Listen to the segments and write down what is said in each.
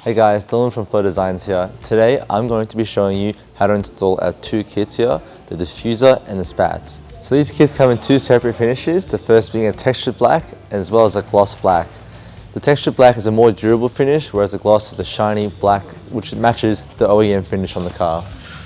Hey guys, Dylan from Flow Designs here. Today I'm going to be showing you how to install our two kits here, the Diffuser and the Spats. So these kits come in two separate finishes, the first being a textured black as well as a gloss black. The textured black is a more durable finish, whereas the gloss is a shiny black which matches the OEM finish on the car.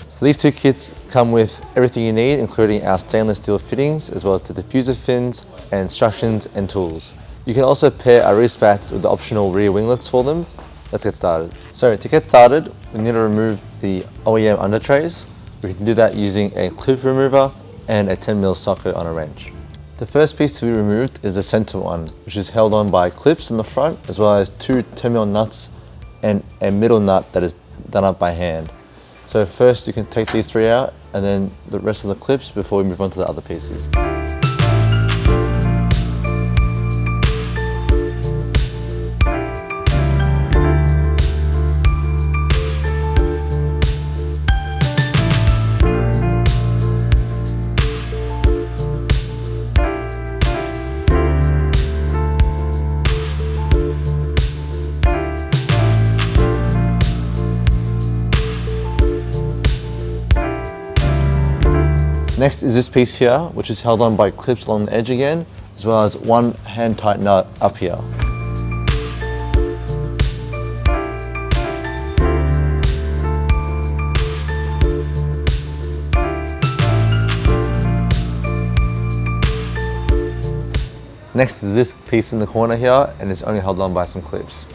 So these two kits come with everything you need, including our stainless steel fittings as well as the diffuser fins and instructions and tools. You can also pair our rear spats with the optional rear winglets for them. Let's get started. So to get started, we need to remove the OEM undertrays. We can do that using a clip remover and a 10mm socket on a wrench. The first piece to be removed is the center one, which is held on by clips in the front, as well as two 10mm nuts and a middle nut that is done up by hand. So first you can take these three out and then the rest of the clips before we move on to the other pieces. Next is this piece here, which is held on by clips along the edge again, as well as one hand tight nut up here. Next is this piece in the corner here, and it's only held on by some clips.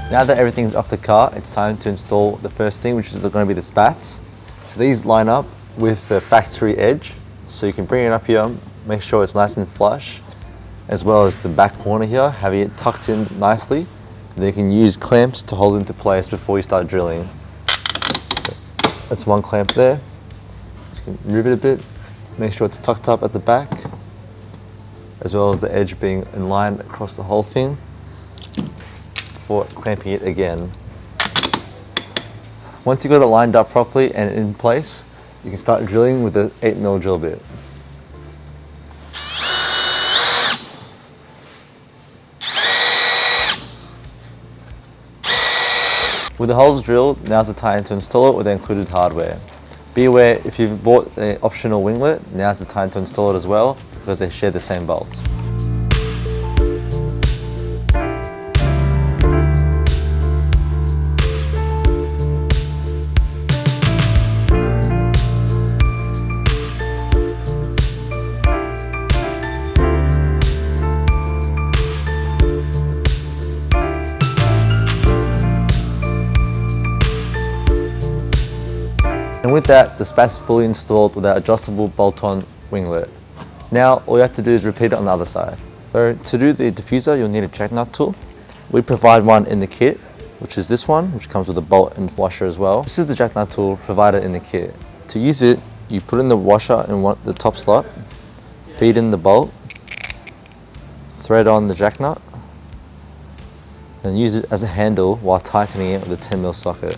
Now that everything's off the car, it's time to install the first thing, which is going to be the spats. So these line up with the factory edge. So you can bring it up here, make sure it's nice and flush, as well as the back corner here, having it tucked in nicely. And then you can use clamps to hold it into place before you start drilling. That's one clamp there. Just can move it a bit, make sure it's tucked up at the back, as well as the edge being in line across the whole thing. For clamping it again. Once you've got it lined up properly and in place, you can start drilling with the 8mm drill bit. With the holes drilled, now's the time to install it with the included hardware. Be aware, if you've bought the optional winglet, now's the time to install it as well, because they share the same bolts. And with that, the spats is fully installed with our adjustable bolt-on winglet. Now, all you have to do is repeat it on the other side. So to do the diffuser, you'll need a jack nut tool. We provide one in the kit, which is this one, which comes with a bolt and washer as well. This is the jack nut tool provided in the kit. To use it, you put in the washer in the top slot, feed in the bolt, thread on the jack nut, and use it as a handle while tightening it with a 10mm socket.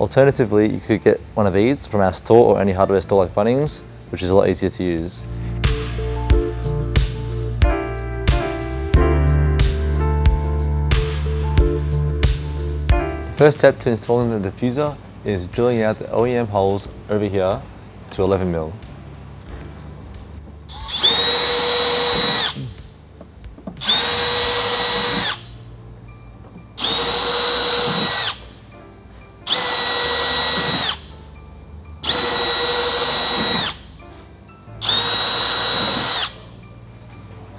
Alternatively, you could get one of these from our store or any hardware store like Bunnings, which is a lot easier to use. The first step to installing the diffuser is drilling out the OEM holes over here to 11mm.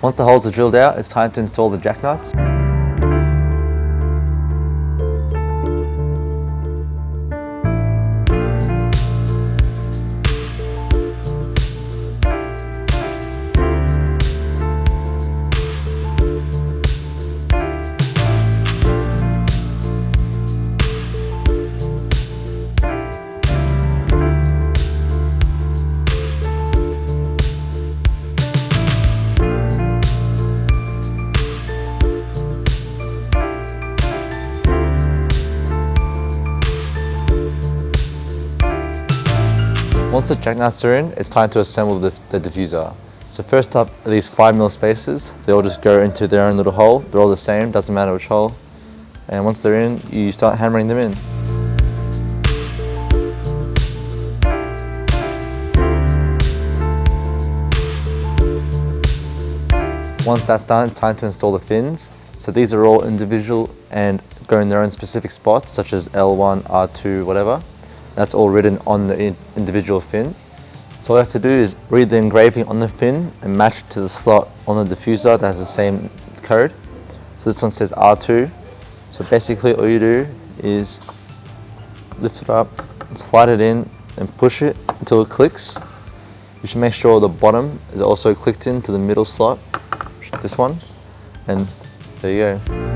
Once the holes are drilled out, it's time to install the jack nuts. Once the jack nuts are in, it's time to assemble the diffuser. So first up are these 5mm spacers. They all just go into their own little hole. They're all the same, doesn't matter which hole. And once they're in, you start hammering them in. Once that's done, it's time to install the fins. So these are all individual and go in their own specific spots, such as L1, R2, whatever. That's all written on the individual fin. So all you have to do is read the engraving on the fin and match it to the slot on the diffuser that has the same code. So this one says R2. So basically all you do is lift it up, slide it in and push it until it clicks. You should make sure the bottom is also clicked into the middle slot, this one, and there you go.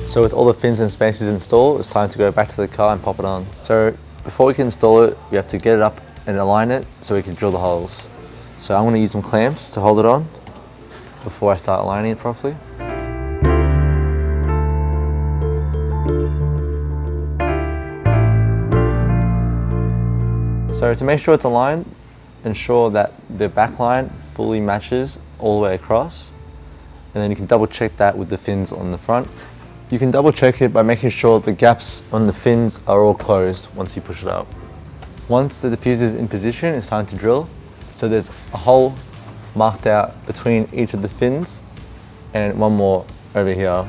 So with all the fins and spacers installed, it's time to go back to the car and pop it on. So before we can install it, we have to get it up and align it so we can drill the holes. So I'm going to use some clamps to hold it on before I start aligning it properly. So to make sure it's aligned, ensure that the back line fully matches all the way across. And then you can double check that with the fins on the front. You can double check it by making sure the gaps on the fins are all closed once you push it up. Once the diffuser is in position, it's time to drill. So there's a hole marked out between each of the fins and one more over here.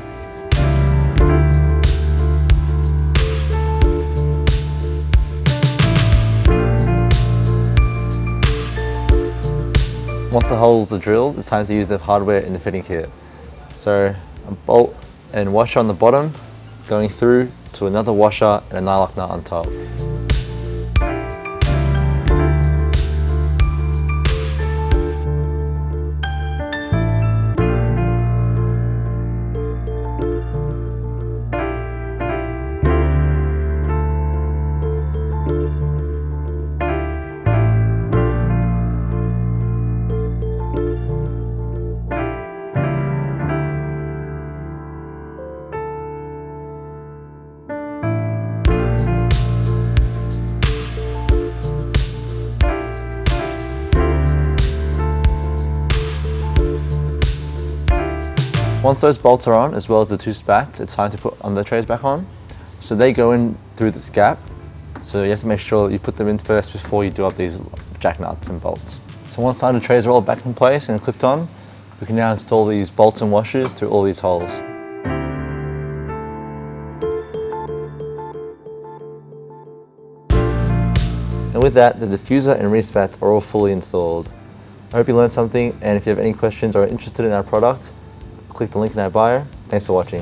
Once the holes are drilled, it's time to use the hardware in the fitting kit. So a bolt and washer on the bottom, going through to another washer and a nylock nut on top. Once those bolts are on, as well as the two spats, it's time to put undertrays back on. So they go in through this gap. So you have to make sure that you put them in first before you do up these jack nuts and bolts. So once the undertrays are all back in place and clipped on, we can now install these bolts and washers through all these holes. And with that, the diffuser and rear spats are all fully installed. I hope you learned something, and if you have any questions or are interested in our product, click the link in our bio. Thanks for watching.